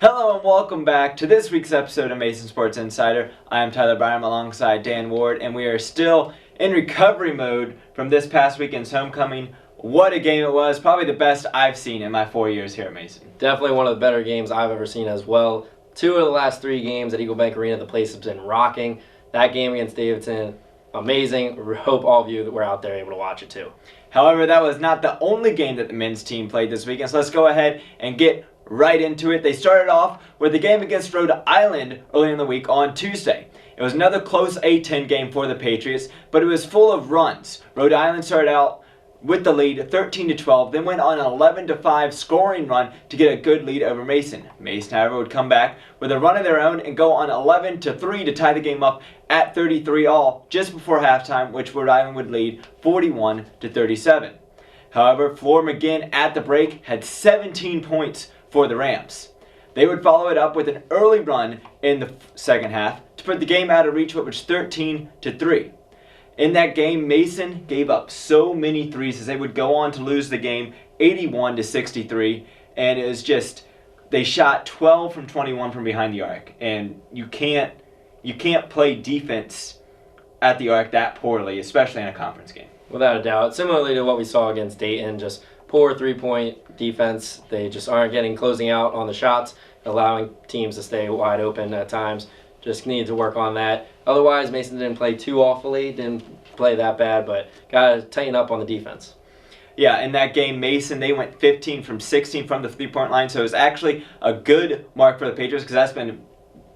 Hello and welcome back to this week's episode of Mason Sports Insider. I am Tyler Byrum alongside Dan Ward, and we are still in recovery mode from this past weekend's homecoming. What a game it was. Probably the best I've seen in my 4 years here at Mason. Definitely one of the better games I've ever seen as well. 2 of the last 3 games at Eagle Bank Arena, the place has been rocking. That game against Davidson, amazing. Hope all of you that were out there able to watch it too. However, that was not the only game that the men's team played this weekend, so let's go ahead and get right into it. They started off with the game against Rhode Island early in the week on Tuesday. It was another close A-10 game for the Patriots, but it was full of runs. Rhode Island started out with the lead 13-12, then went on an 11-5 scoring run to get a good lead over Mason. Mason, however, would come back with a run of their own and go on 11-3 to tie the game up at 33 all just before halftime, which Rhode Island would lead 41-37. However, Floor McGinn at the break had 17 points for the Rams. They would follow it up with an early run in the second half to put the game out of reach, which was 13-3. In that game, Mason gave up so many threes as they would go on to lose the game 81-63, and it was just, they shot 12 from 21 from behind the arc, and you can't play defense at the arc that poorly, especially in a conference game. Without a doubt. Similarly to what we saw against Dayton, just poor three-point defense. They just aren't closing out on the shots, allowing teams to stay wide open at times. Just need to work on that. Otherwise, Mason didn't play too awfully, didn't play that bad, but got to tighten up on the defense. Yeah, in that game, Mason, they went 15 from 16 from the three-point line, so it was actually a good mark for the Patriots because that's been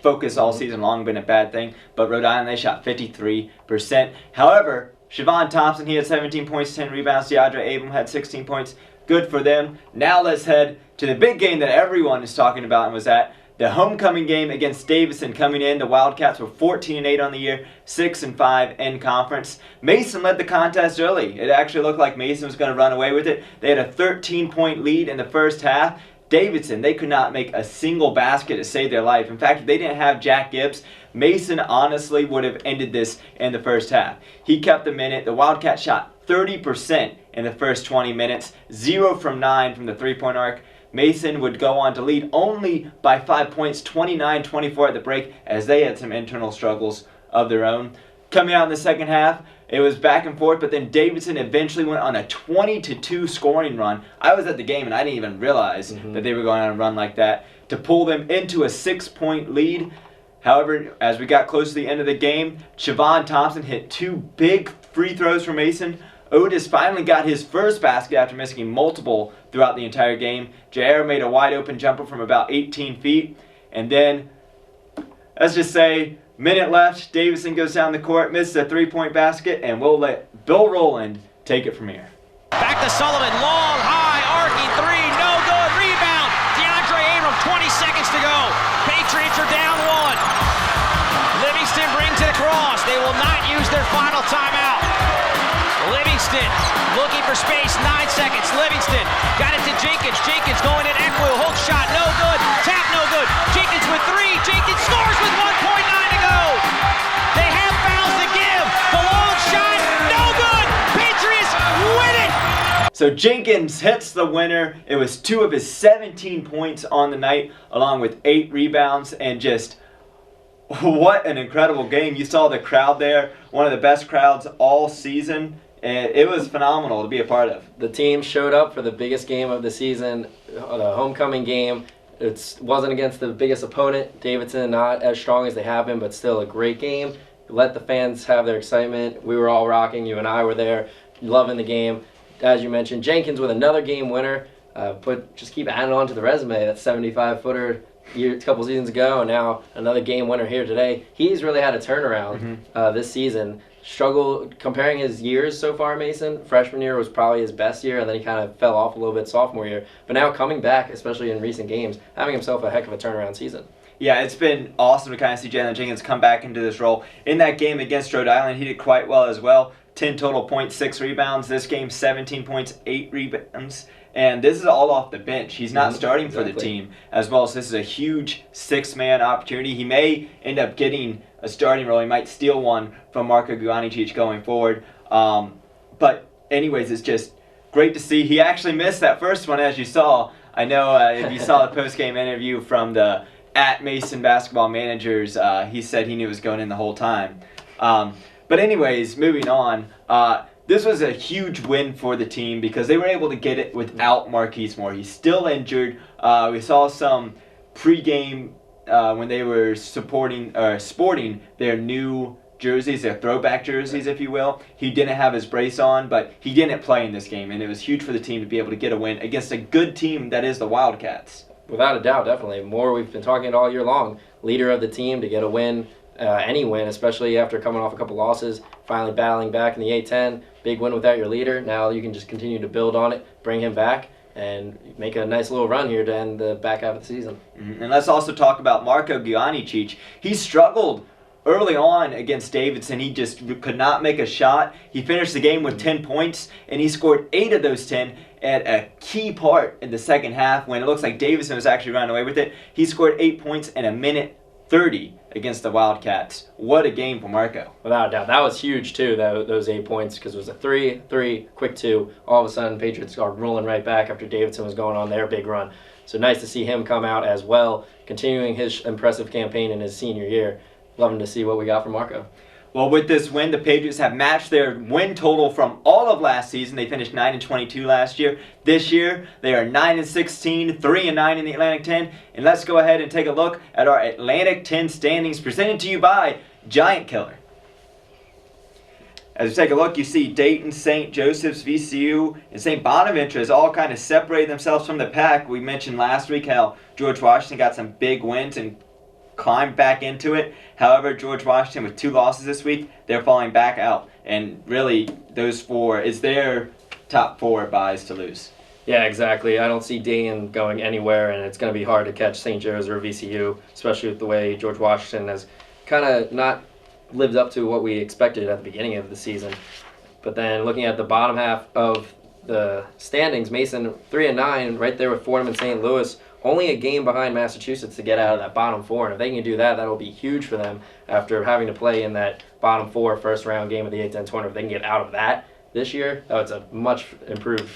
focus all season long, been a bad thing. But Rhode Island, they shot 53%. However, Siobhan Thompson, he had 17 points, 10 rebounds. DeAndre Abram had 16 points. Good for them. Now let's head to the big game that everyone is talking about and was at the homecoming game against Davidson. Coming in, the Wildcats were 14-8 on the year, 6-5 in conference. Mason led the contest early. It actually looked like Mason was going to run away with it. They had a 13-point lead in the first half. Davidson, they could not make a single basket to save their life. In fact, if they didn't have Jack Gibbs, Mason honestly would have ended this in the first half. He kept them in it. The Wildcats shot 30% in the first 20 minutes, 0 from 9 from the three-point arc. Mason would go on to lead only by 5 points, 29-24 at the break, as they had some internal struggles of their own. Coming out in the second half, it was back and forth, but then Davidson eventually went on a 20-2 scoring run. I was at the game and I didn't even realize that they were going on a run like that to pull them into a 6-point lead. However, as we got close to the end of the game, Siobhan Thompson hit 2 big free throws for Mason. Otis finally got his first basket after missing multiple throughout the entire game. Jair made a wide open jumper from about 18 feet. And then, let's just say, minute left, Davidson goes down the court, misses a 3-point basket, and we'll let Bill Rowland take it from here. Back to Sullivan, long, high, arcing 3, no good, rebound. DeAndre Abram, 20 seconds to go. Patriots are down 1. Livingston brings it across. They will not use their final timeout. Livingston looking for space, 9 seconds. Livingston got it to Jenkins. Jenkins going at Equil, hook shot, no good. Tap, no good. Jenkins with 3. Jenkins scores with 1.9 to go. They have fouls to give. The long shot, no good. Patriots win it. So Jenkins hits the winner. It was 2 of his 17 points on the night, along with 8 rebounds, and just what an incredible game. You saw the crowd there, one of the best crowds all season. And it was phenomenal to be a part of. The team showed up for the biggest game of the season, the homecoming game. It wasn't against the biggest opponent. Davidson not as strong as they have been, but still a great game. Let the fans have their excitement. We were all rocking. You and I were there, loving the game. As you mentioned, Jenkins with another game winner. Just keep adding on to the resume. That 75-footer a couple seasons ago, and now another game winner here today. He's really had a turnaround this season. Struggle comparing his years so far, Mason. Freshman year was probably his best year, and then he kind of fell off a little bit sophomore year. But now coming back, especially in recent games, having himself a heck of a turnaround season. Yeah, it's been awesome to kind of see Jalen Jenkins come back into this role. In that game against Rhode Island, he did quite well as well. 10 total points, 6 rebounds. This game, 17 points, 8 rebounds. And this is all off the bench. He's not starting for the team as well, so this is a huge 6-man opportunity. He may end up getting a starting role. He might steal one from Marko Guanicic going forward. But anyways, it's just great to see. He actually missed that first one, as you saw. I know if you saw the post-game interview from the @Mason basketball managers, he said he knew it was going in the whole time. But anyways, moving on. This was a huge win for the team because they were able to get it without Marquise Moore. He's still injured. We saw some pregame when they were sporting their new jerseys, their throwback jerseys, if you will. He didn't have his brace on, but he didn't play in this game, and it was huge for the team to be able to get a win against a good team that is the Wildcats. Without a doubt, definitely. Moore, we've been talking all year long, leader of the team to get a win, any win, especially after coming off a couple losses, finally battling back in the A-10. Big win without your leader. Now you can just continue to build on it, bring him back, and make a nice little run here to end the back half of the season. And let's also talk about Marko Gianicic. He struggled early on against Davidson. He just could not make a shot. He finished the game with 10 points, and he scored 8 of those 10 at a key part in the second half when it looks like Davidson was actually running away with it. He scored 8 points in a minute 30 against the Wildcats. What a game for Marko. Without a doubt. That was huge, too, those 8 points, because it was a 3, quick 2. All of a sudden, Patriots are rolling right back after Davidson was going on their big run. So nice to see him come out as well, continuing his impressive campaign in his senior year. Loving to see what we got from Marko. Well, with this win, the Patriots have matched their win total from all of last season. They finished 9-22 last year. This year, they are 9-16, 3-9 in the Atlantic 10. And let's go ahead and take a look at our Atlantic 10 standings presented to you by Giant Killer. As we take a look, you see Dayton, St. Joseph's, VCU, and St. Bonaventure has all kind of separated themselves from the pack. We mentioned last week how George Washington got some big wins and climbed back into it. However, George Washington with 2 losses this week, they're falling back out. And really, those 4 is their top 4 buys to lose. Yeah, exactly. I don't see Dayton going anywhere, and it's going to be hard to catch St. Joe's or VCU, especially with the way George Washington has kind of not lived up to what we expected at the beginning of the season. But then looking at the bottom half of the standings, Mason 3-9, right there with Fordham and St. Louis. Only a game behind Massachusetts to get out of that bottom 4, and if they can do that, that'll be huge for them after having to play in that bottom 4 first-round game of the A-10 tournament. If they can get out of that this year, it's a much improved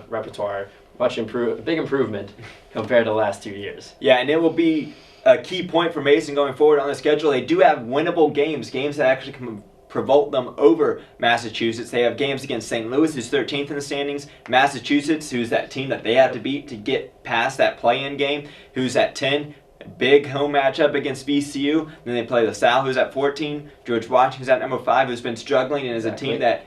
repertoire, big improvement compared to the last 2 years. Yeah, and it will be a key point for Mason going forward on the schedule. They do have winnable games that actually can provoke them over Massachusetts. They have games against St. Louis, who's 13th in the standings, Massachusetts, who's that team that they have to beat to get past that play-in game, who's at 10, big home matchup against VCU. Then they play LaSalle, who's at 14, George Washington's at number 5, who's been struggling and is a team that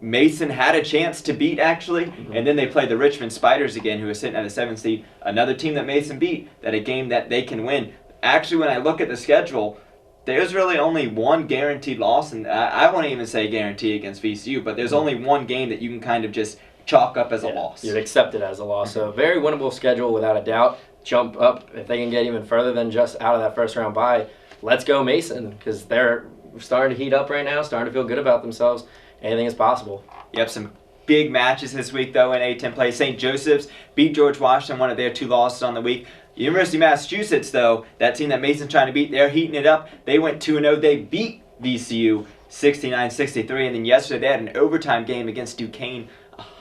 Mason had a chance to beat, actually. And then they play the Richmond Spiders again, who is sitting at a 7th seed, another team that Mason beat, that a game that they can win. Actually, when I look at the schedule, there's really only one guaranteed loss, and I won't even say guarantee against VCU, but there's only one game that you can kind of just chalk up as a loss. You'd accept it as a loss. So very winnable schedule without a doubt. Jump up if they can get even further than just out of that first round bye. Let's go Mason, because they're starting to heat up right now, starting to feel good about themselves. Anything is possible. Yep, some big matches this week, though, in A-10 play. St. Joseph's beat George Washington, one of their 2 losses on the week. University of Massachusetts, though, that team that Mason's trying to beat, they're heating it up. They went 2-0. They beat VCU 69-63. And then yesterday they had an overtime game against Duquesne,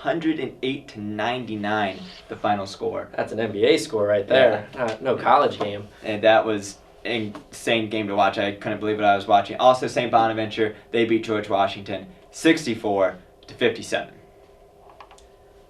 108-99, the final score. That's an NBA score right there. Yeah. No college game. And that was an insane game to watch. I couldn't believe what I was watching. Also, St. Bonaventure, they beat George Washington 64-57.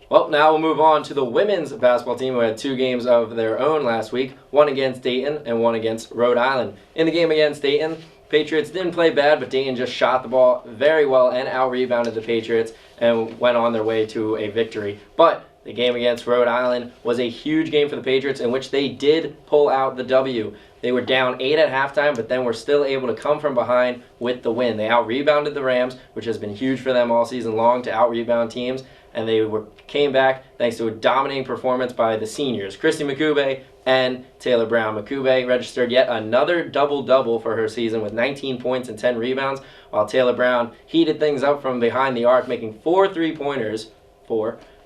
Well, now we'll move on to the women's basketball team who had 2 games of their own last week, one against Dayton and one against Rhode Island. In the game against Dayton, Patriots didn't play bad, but Dayton just shot the ball very well and out-rebounded the Patriots and went on their way to a victory. But the game against Rhode Island was a huge game for the Patriots in which they did pull out the W. They were down 8 at halftime, but then were still able to come from behind with the win. They out-rebounded the Rams, which has been huge for them all season long to out-rebound teams. And they came back thanks to a dominating performance by the seniors, Christy Makube and Taylor Brown. Makube registered yet another double-double for her season with 19 points and 10 rebounds, while Taylor Brown heated things up from behind the arc, making 4 3-pointers,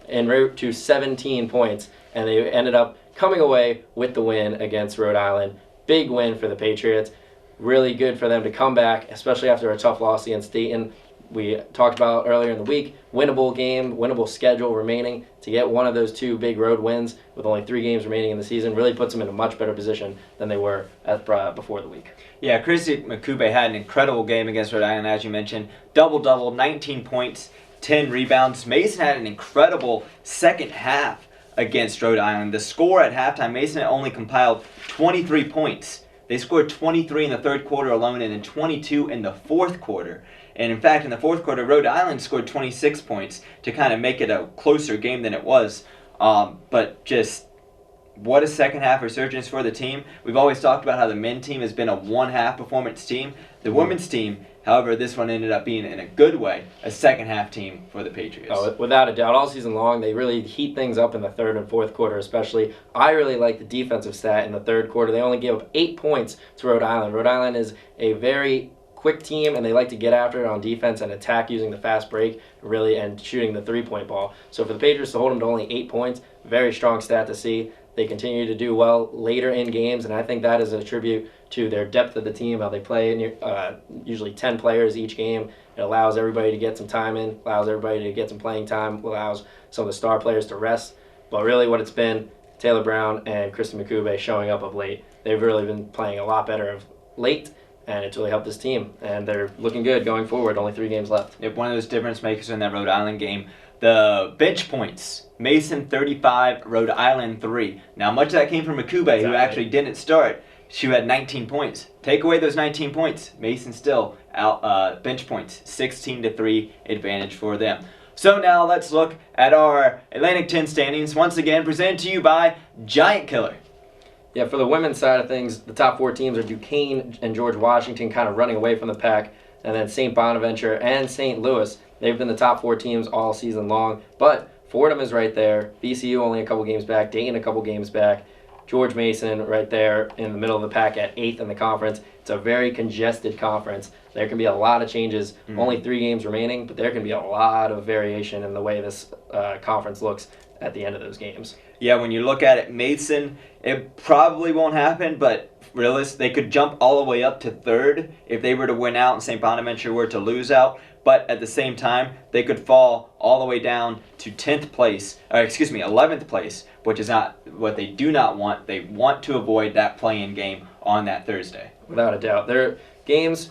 en route to 17 points. And they ended up coming away with the win against Rhode Island. Big win for the Patriots. Really good for them to come back, especially after a tough loss against Dayton. we talked about earlier in the week, winnable game, winnable schedule remaining. To get one of those 2 big road wins with only 3 games remaining in the season really puts them in a much better position than they were before the week. Yeah, Christy Makube had an incredible game against Rhode Island, as you mentioned. Double-double, 19 points, 10 rebounds. Mason had an incredible second half against Rhode Island. The score at halftime, Mason had only compiled 23 points. They scored 23 in the third quarter alone and then 22 in the fourth quarter. And in fact, in the fourth quarter, Rhode Island scored 26 points to kind of make it a closer game than it was. But just what a second half resurgence for the team. We've always talked about how the men's team has been a one-half performance team. The women's team, however, this one ended up being, in a good way, a second half team for the Patriots. Oh, without a doubt. All season long, they really heat things up in the third and fourth quarter especially. I really like the defensive stat in the third quarter. They only gave up 8 points to Rhode Island. Rhode Island is a very quick team, and they like to get after it on defense and attack using the fast break really and shooting the three-point ball. So for the Patriots to hold them to only 8 points, very strong stat to see. They continue to do well later in games, and I think that is a tribute to their depth of the team, how they play usually 10 players each game. It allows everybody to get some time in, allows everybody to get some playing time, allows some of the star players to rest. But really what it's been, Taylor Brown and Kristen Makube showing up of late. They've really been playing a lot better of late, and it's really helped this team. And they're looking good going forward, only 3 games left. Yep, one of those difference makers in that Rhode Island game. The bench points, Mason 35, Rhode Island 3. Now, much of that came from Makube, who actually didn't start. She had 19 points. Take away those 19 points, Mason still out bench points, 16-3 advantage for them. So now let's look at our Atlantic 10 standings, once again presented to you by Giant Killer. Yeah, for the women's side of things, the top 4 teams are Duquesne and George Washington kind of running away from the pack, and then St. Bonaventure and St. Louis. They've been the top 4 teams all season long, but Fordham is right there. VCU only a couple games back. Dayton a couple games back. George Mason right there in the middle of the pack at 8th in the conference. It's a very congested conference. There can be a lot of changes. Only 3 games remaining, but there can be a lot of variation in the way this conference looks at the end of those games. Yeah, when you look at it, Mason, it probably won't happen, but they could jump all the way up to 3rd if they were to win out and St. Bonaventure were to lose out. But at the same time, they could fall all the way down to 11th place, which is not what they do not want. They want to avoid that play-in game on that Thursday. Without a doubt. Their games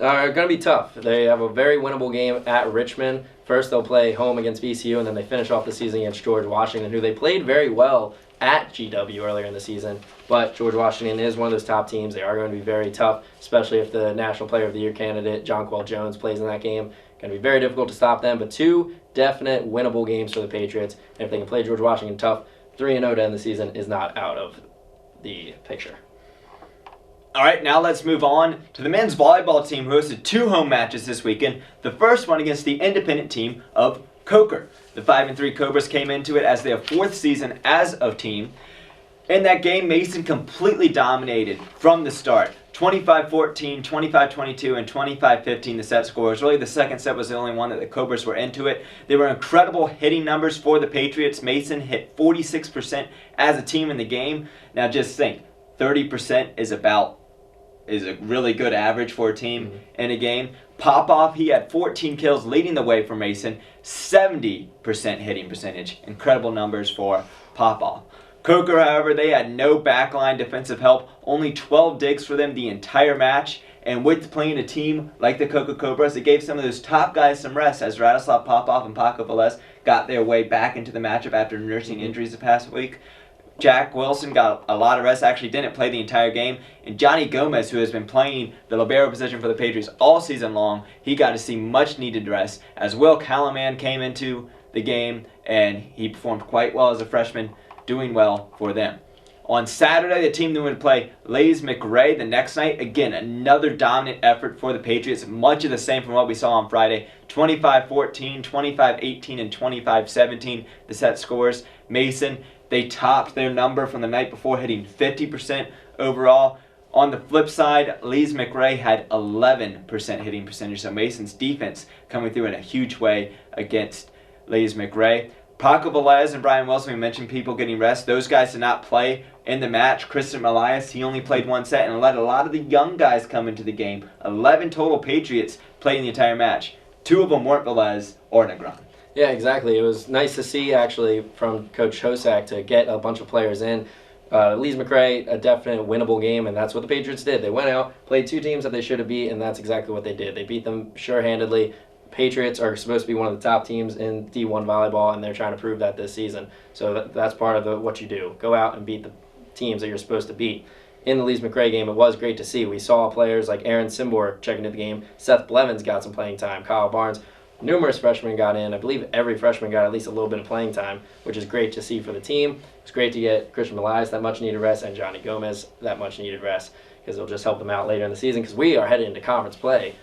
are going to be tough. They have a very winnable game at Richmond. First, they'll play home against VCU, and then they finish off the season against George Washington, who they played very well at GW earlier in the season. But George Washington is one of those top teams. They are going to be very tough, especially if the National Player of the Year candidate, Jonquel Jones, plays in that game. Going to be very difficult to stop them, but 2 definite winnable games for the Patriots. And if they can play George Washington tough, 3-0 to end the season is not out of the picture. All right, now let's move on to the men's volleyball team, who hosted 2 home matches this weekend. The first one against the independent team of Coker. The 5-3 Cobras came into it as their 4th season as a team. In that game, Mason completely dominated from the start. 25-14, 25-22, and 25-15 the set scores. Really, the second set was the only one that the Cobras were into it. They were incredible hitting numbers for the Patriots. Mason hit 46% as a team in the game. Now just think, 30% is a really good average for a team in a game. Popoff, he had 14 kills leading the way for Mason, 70% hitting percentage. Incredible numbers for Popoff. Coker, however, they had no backline defensive help, only 12 digs for them the entire match. And with playing a team like the Coker Cobras, it gave some of those top guys some rest as Radislav Popoff and Paco Velez got their way back into the matchup after nursing injuries the past week. Jack Wilson got a lot of rest, actually didn't play the entire game. And Johnny Gomez, who has been playing the libero position for the Patriots all season long, he got to see much needed rest as Will Callaman came into the game and he performed quite well as a freshman, doing well for them. On Saturday, the team then would play Lays McRae the next night. Again, another dominant effort for the Patriots, much of the same from what we saw on Friday. 25-14, 25-18, and 25-17 the set scores. Mason, they topped their number from the night before, hitting 50% overall. On the flip side, Lays McRae had 11% hitting percentage, so Mason's defense coming through in a huge way against Lays McRae. Paco Velez and Brian Wilson, we mentioned people getting rest. Those guys did not play in the match. Christian Elias, he only played 1 set and let a lot of the young guys come into the game. 11 total Patriots played in the entire match. two of them weren't Velez or Negron. Yeah, exactly. It was nice to see, actually, from Coach Hosak to get a bunch of players in. Lees McRae, a definite winnable game, and that's what the Patriots did. They went out, played two teams that they should have beat, and that's exactly what they did. They beat them sure-handedly. Patriots are supposed to be one of the top teams in D1 volleyball, and they're trying to prove that this season. So that's part of what you do. Go out and beat the teams that you're supposed to beat. In the Lees McRae game, it was great to see. We saw players like Aaron Simbor checking into the game. Seth Blevins got some playing time. Kyle Barnes. Numerous freshmen got in. I believe every freshman got at least a little bit of playing time, which is great to see for the team. It's great to get Christian Milias that much-needed rest and Johnny Gomez that much-needed rest, because it'll just help them out later in the season, because we are headed into conference play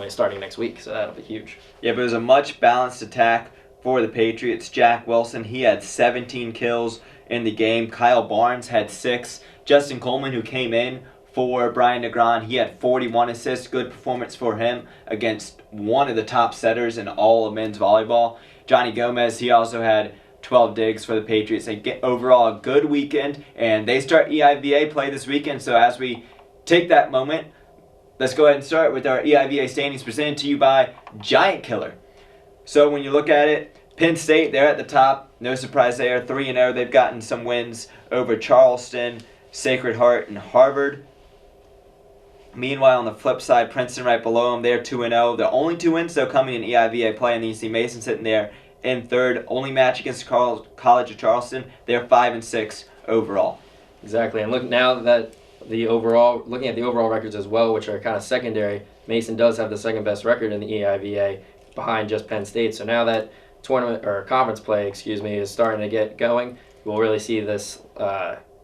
starting next week, so that'll be huge. Yeah, but it was a much balanced attack for the Patriots. Jack Wilson, he had 17 kills in the game. Kyle Barnes had 6. Justin Coleman, who came in for Brian Negron, he had 41 assists. Good performance for him against one of the top setters in all of men's volleyball. Johnny Gomez, he also had 12 digs for the Patriots. They get overall a good weekend, and they start EIVA play this weekend. So as we take that moment, let's go ahead and start with our EIVA standings presented to you by Giant Killer. So when you look at it, Penn State, they're at the top. No surprise there, 3-0. They've gotten some wins over Charleston, Sacred Heart, and Harvard. Meanwhile, on the flip side, Princeton right below them, they're 2-0. The only 2 wins, though, coming in EIVA play, and then you see Mason sitting there in third. Only match against College of Charleston. They're 5-6 overall. Exactly, and look now that looking at the overall records as well, which are kind of secondary, Mason does have the second best record in the EIVA behind just Penn State. So now that conference play, is starting to get going, we'll really see this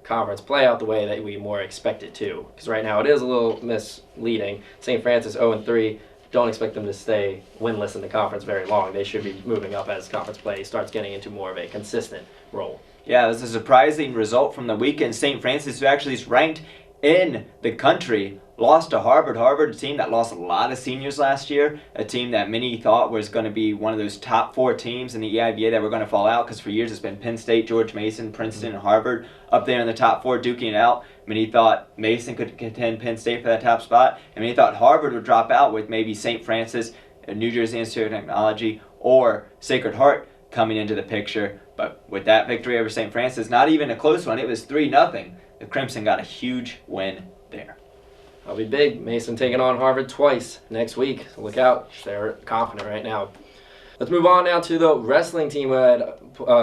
conference play out the way that we more expect it to. Because right now it is a little misleading. St. Francis 0-3. Don't expect them to stay winless in the conference very long. They should be moving up as conference play starts getting into more of a consistent role. Yeah, this is a surprising result from the weekend. St. Francis, who actually is ranked in the country, lost to Harvard. Harvard, a team that lost a lot of seniors last year, a team that many thought was going to be one of those top 4 teams in the EIVA that were going to fall out, because for years it's been Penn State, George Mason, Princeton, and Harvard up there in the top 4 duking it out. Many thought Mason could contend Penn State for that top spot, and many thought Harvard would drop out with maybe St. Francis, New Jersey Institute of Technology, or Sacred Heart coming into the picture. But with that victory over St. Francis, not even a close one, it was 3-0. The Crimson got a huge win there. That'll be big. Mason taking on Harvard twice next week. So look out. They're confident right now. Let's move on now to the wrestling team who had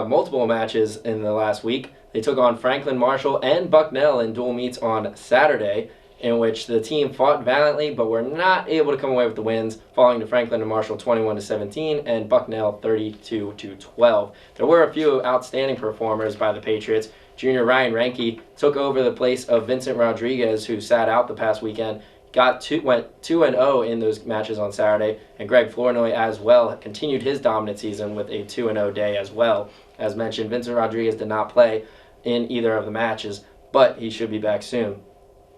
multiple matches in the last week. They took on Franklin Marshall and Bucknell in dual meets on Saturday, in which the team fought valiantly but were not able to come away with the wins, falling to Franklin and Marshall 21-17 and Bucknell 32-12. There were a few outstanding performers by the Patriots. Junior Ryan Ranke took over the place of Vincent Rodriguez, who sat out the past weekend. Went 2-0 in those matches on Saturday, and Greg Flournoy as well continued his dominant season with a 2-0 day as well. As mentioned, Vincent Rodriguez did not play in either of the matches, but he should be back soon.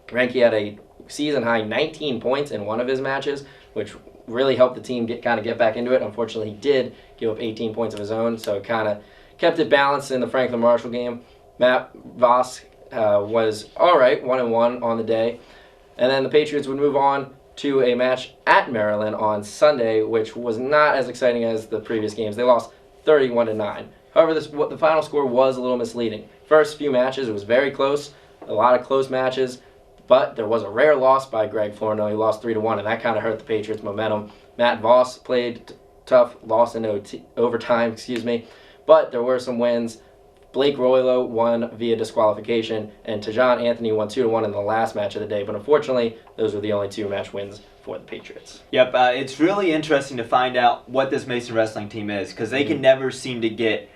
Ranke had a season-high 19 points in one of his matches, which really helped the team get back into it. Unfortunately, he did give up 18 points of his own, so it kind of kept it balanced in the Franklin Marshall game. Matt Voss was all right, 1-1 on the day. And then the Patriots would move on to a match at Maryland on Sunday, which was not as exciting as the previous games. They lost 31-9. However, the final score was a little misleading. First few matches, it was very close, a lot of close matches, but there was a rare loss by Greg Flournoy. He lost 3-1, and that kind of hurt the Patriots' momentum. Matt Voss played tough, lost in overtime, but there were some wins. Blake Roylo won via disqualification, and Tajon Anthony won 2-1 in the last match of the day. But unfortunately, those were the only 2 match wins for the Patriots. Yep, it's really interesting to find out what this Mason wrestling team is, because they can never seem to get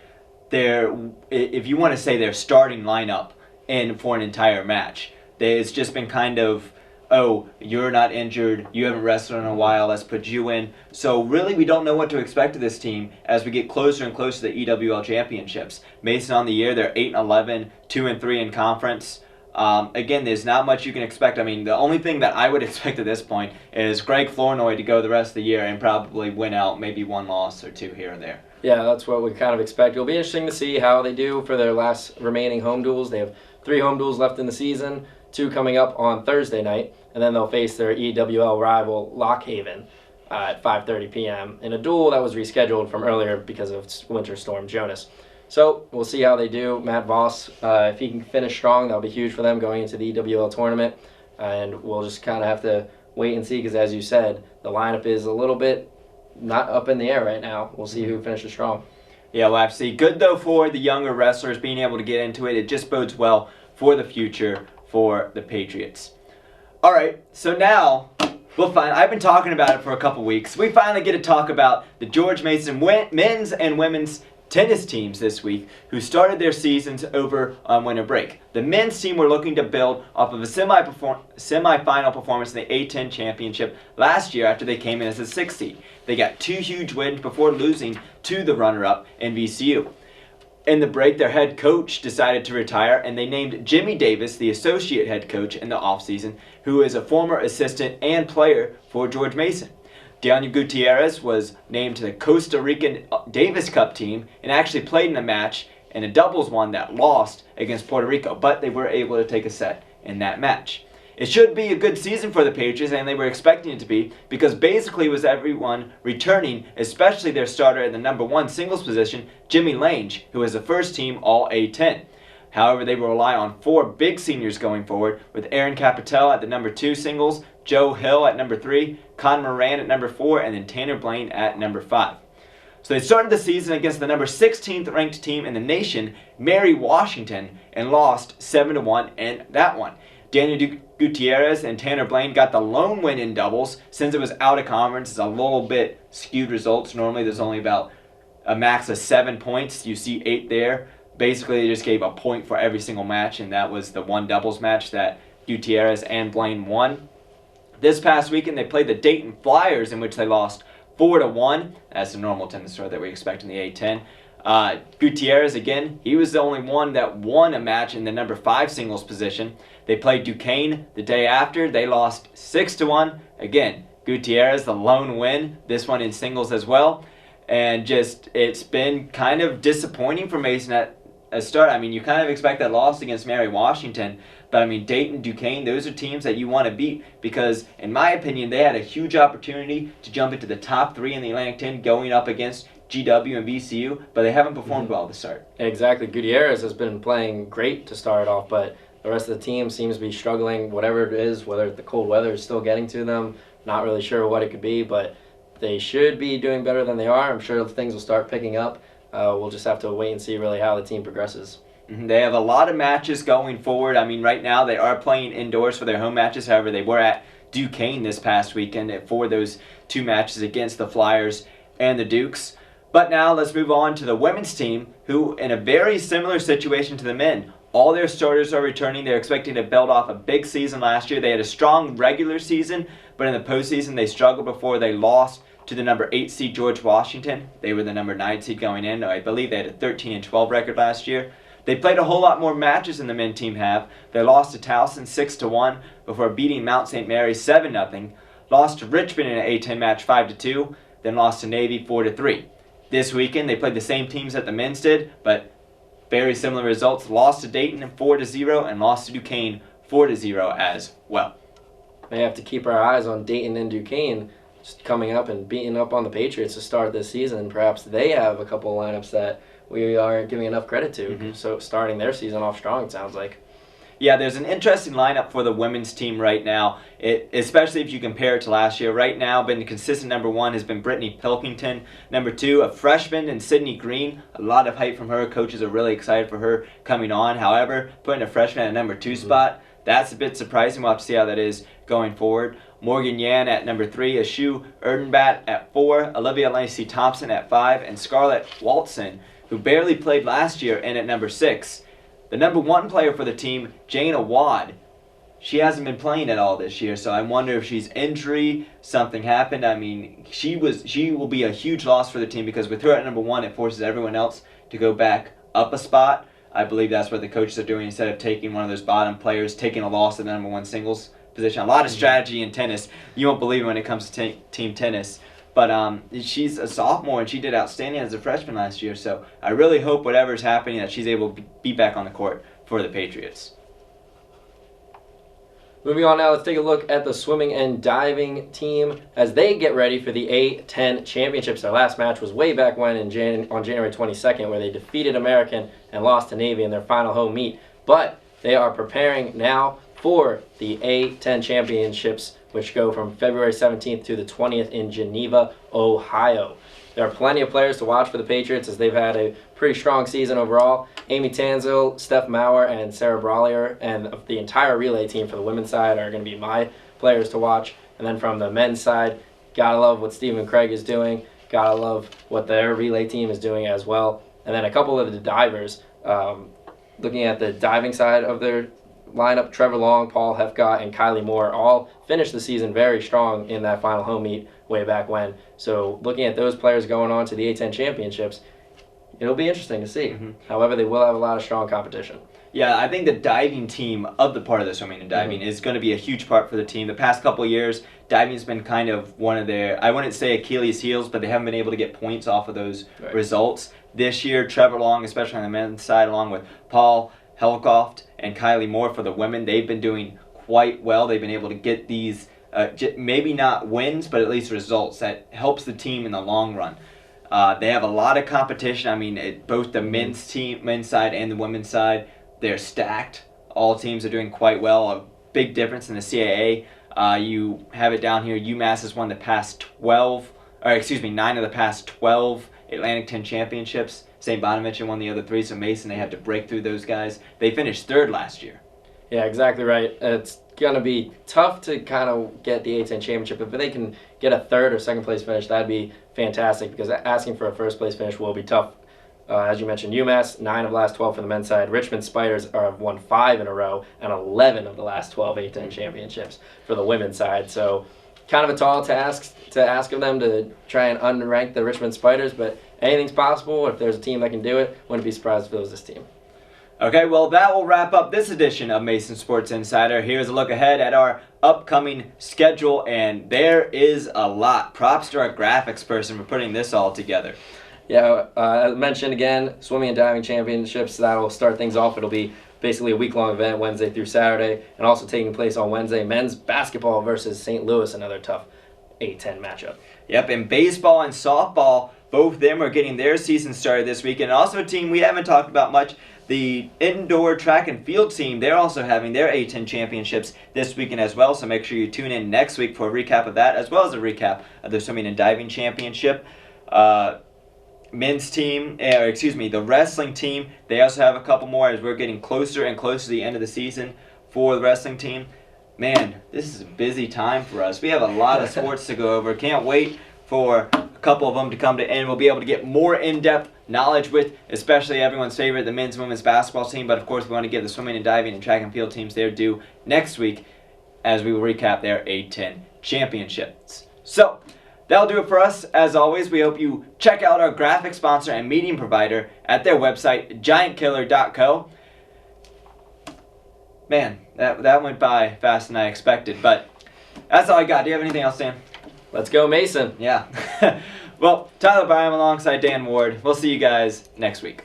their, if you want to say, their starting lineup in for an entire match. It's just been kind of, oh, you're not injured, you haven't wrestled in a while, let's put you in. So really we don't know what to expect of this team as we get closer and closer to the EWL championships. Mason on the year, they're 8-11, 2-3 in conference. Again, there's not much you can expect. I mean, the only thing that I would expect at this point is Greg Flournoy to go the rest of the year and probably win out maybe 1 loss or 2 here and there. Yeah, that's what we kind of expect. It'll be interesting to see how they do for their last remaining home duels. They have 3 home duels left in the season, 2 coming up on Thursday night, and then they'll face their EWL rival Lock Haven. at 5:30 p.m. in a duel that was rescheduled from earlier because of Winter Storm Jonas. So we'll see how they do. Matt Voss, if he can finish strong, that'll be huge for them going into the EWL tournament. And we'll just kind of have to wait and see because, as you said, the lineup is a little bit not up in the air right now. We'll see who finishes strong. Yeah, we'll have to see. Good, though, for the younger wrestlers being able to get into it. It just bodes well for the future for the Patriots. All right, so now I've been talking about it for a couple weeks. We finally get to talk about the George Mason men's and women's tennis teams this week who started their seasons over on winter break. The men's team were looking to build off of a semi-final performance in the A10 championship last year after they came in as a 6th seed. They got 2 huge wins before losing to the runner-up in VCU. In the break, their head coach decided to retire, and they named Jimmy Davis the associate head coach in the offseason, who is a former assistant and player for George Mason. Daniel Gutierrez was named to the Costa Rican Davis Cup team and actually played in a match in a doubles one that lost against Puerto Rico, but they were able to take a set in that match. It should be a good season for the Patriots, and they were expecting it to be, because basically it was everyone returning, especially their starter in the number 1 singles position, Jimmy Lange, who was a first-team All-A10. However, they will rely on 4 big seniors going forward, with Aaron Capitel at the number 2 singles, Joe Hill at number 3, Con Moran at number 4, and then Tanner Blaine at number 5. So they started the season against the number 16th ranked team in the nation, Mary Washington, and lost 7-1 in that one. Daniel Gutierrez and Tanner Blaine got the lone win in doubles. Since it was out of conference, it's a little bit skewed results. Normally there's only about a max of 7 points. You see 8 there. Basically they just gave a point for every single match, and that was the one doubles match that Gutierrez and Blaine won. This past weekend they played the Dayton Flyers, in which they lost 4-1. That's the normal tennis score that we expect in the A10. Gutierrez, again, he was the only one that won a match in the number 5 singles position. They played Duquesne the day after. They lost 6-1. Again, Gutierrez, the lone win, this one in singles as well. And just, it's been kind of disappointing for Mason at a start. I mean, you kind of expect that loss against Mary Washington, but I mean, Dayton, Duquesne, those are teams that you want to beat because, in my opinion, they had a huge opportunity to jump into the top 3 in the Atlantic 10 going up against GW and VCU, but they haven't performed well to start. Exactly. Gutierrez has been playing great to start off, but the rest of the team seems to be struggling, whatever it is, whether the cold weather is still getting to them. Not really sure what it could be, but they should be doing better than they are. I'm sure things will start picking up. We'll just have to wait and see really how the team progresses. They have a lot of matches going forward. I mean, right now they are playing indoors for their home matches. However, they were at Duquesne this past weekend for those 2 matches against the Flyers and the Dukes. But now let's move on to the women's team, who in a very similar situation to the men. All their starters are returning. They're expecting to build off a big season last year. They had a strong regular season, but in the postseason they struggled before they lost to the number 8 seed George Washington. They were the number 9 seed going in. I believe they had a 13-12 record last year. They played a whole lot more matches than the men team have. They lost to Towson 6-1 before beating Mount St. Mary's 7-0. Lost to Richmond in an A10 match 5-2, then lost to Navy 4-3. This weekend they played the same teams that the men's did, but very similar results. Lost to Dayton 4-0 and lost to Duquesne 4-0 as well. May have to keep our eyes on Dayton and Duquesne just coming up and beating up on the Patriots to start this season. Perhaps they have a couple of lineups that we aren't giving enough credit to. So starting their season off strong, it sounds like. Yeah, there's an interesting lineup for the women's team right now, especially if you compare it to last year. Right now, been the consistent number 1 has been Brittany Pilkington. Number 2, a freshman, and Sydney Green. A lot of hype from her. Coaches are really excited for her coming on. However, putting a freshman at number 2 spot, that's a bit surprising. We'll have to see how that is going forward. Morgan Yan at number 3, Ashu Erdenbat at 4, Olivia Lacey Thompson at 5, and Scarlett Waltson, who barely played last year, in at number 6. The number 1 player for the team, Jana Wad, she hasn't been playing at all this year, so I wonder if she's injury, something happened. I mean, she will be a huge loss for the team because with her at number 1, it forces everyone else to go back up a spot. I believe that's what the coaches are doing instead of taking one of those bottom players, taking a loss at the number 1 singles position. A lot of strategy in tennis. You won't believe it when it comes to team tennis. But she's a sophomore, and she did outstanding as a freshman last year. So I really hope whatever's happening that she's able to be back on the court for the Patriots. Moving on now, let's take a look at the swimming and diving team as they get ready for the A10 championships. Their last match was way back when on January 22nd, where they defeated American and lost to Navy in their final home meet. But they are preparing now for the A10 championships, which go from February 17th to the 20th in Geneva, Ohio. There are plenty of players to watch for the Patriots as they've had a pretty strong season overall. Amy Tanzel, Steph Maurer, and Sarah Brawlier, and the entire relay team for the women's side are going to be my players to watch. And then from the men's side, gotta love what Stephen Craig is doing. Gotta love what their relay team is doing as well. And then a couple of the divers, looking at the diving side of their lineup, Trevor Long, Paul Hefcott, and Kylie Moore all finished the season very strong in that final home meet way back when. So looking at those players going on to the A10 championships, it'll be interesting to see. However, they will have a lot of strong competition. Yeah, I think the diving team of the part of the swimming and diving is going to be a huge part for the team. The past couple of years, diving's been kind of one of their, I wouldn't say Achilles' heels, but they haven't been able to get points off of those results. This year, Trevor Long, especially on the men's side, along with Paul Helkoft and Kylie Moore for the women, they've been doing quite well. They've been able to get these, maybe not wins, but at least results that helps the team in the long run. They have a lot of competition. I mean, both the men's side and the women's side, they're stacked. All teams are doing quite well. A big difference in the CAA. You have it down here. UMass has won the past 9 of the past 12 Atlantic 10 championships. St. Bonaventure won the other 3, so Mason, they had to break through those guys. They finished 3rd last year. Yeah, exactly right. It's going to be tough to kind of get the A10 championship. If they can get a 3rd or 2nd place finish, that'd be fantastic, because asking for a 1st place finish will be tough. As you mentioned, UMass, 9 of the last 12 for the men's side. Richmond Spiders have won 5 in a row and 11 of the last 12 A10 championships for the women's side. So kind of a tall task to ask of them to try and unrank the Richmond Spiders, but anything's possible. If there's a team that can do it, wouldn't be surprised if it was this team. Okay, well, that will wrap up this edition of Mason Sports Insider. Here's a look ahead at our upcoming schedule, and there is a lot. Props to our graphics person for putting this all together. Yeah, as mentioned again, swimming and diving championships, that'll start things off. It'll be basically a week-long event, Wednesday through Saturday, and also taking place on Wednesday, men's basketball versus St. Louis, another tough A10 matchup. Yep, and baseball and softball, both of them are getting their season started this week. And also a team we haven't talked about much, the indoor track and field team, they're also having their A10 championships this weekend as well. So make sure you tune in next week for a recap of that, as well as a recap of the swimming and diving championship. Men's team, the wrestling team, they also have a couple more as we're getting closer and closer to the end of the season for the wrestling team. Man, this is a busy time for us. We have a lot of sports to go over. Can't wait for a couple of them to come to end. We'll be able to get more in-depth knowledge with, especially everyone's favorite, the men's and women's basketball team. But of course, we want to give the swimming and diving and track and field teams their due next week as we will recap their A10 championships. So, that'll do it for us. As always, we hope you check out our graphic sponsor and medium provider at their website, giantkiller.co. Man, that went by faster than I expected, but that's all I got. Do you have anything else, Dan? Let's go, Mason. Yeah. Well, Tyler Byrum alongside Dan Ward. We'll see you guys next week.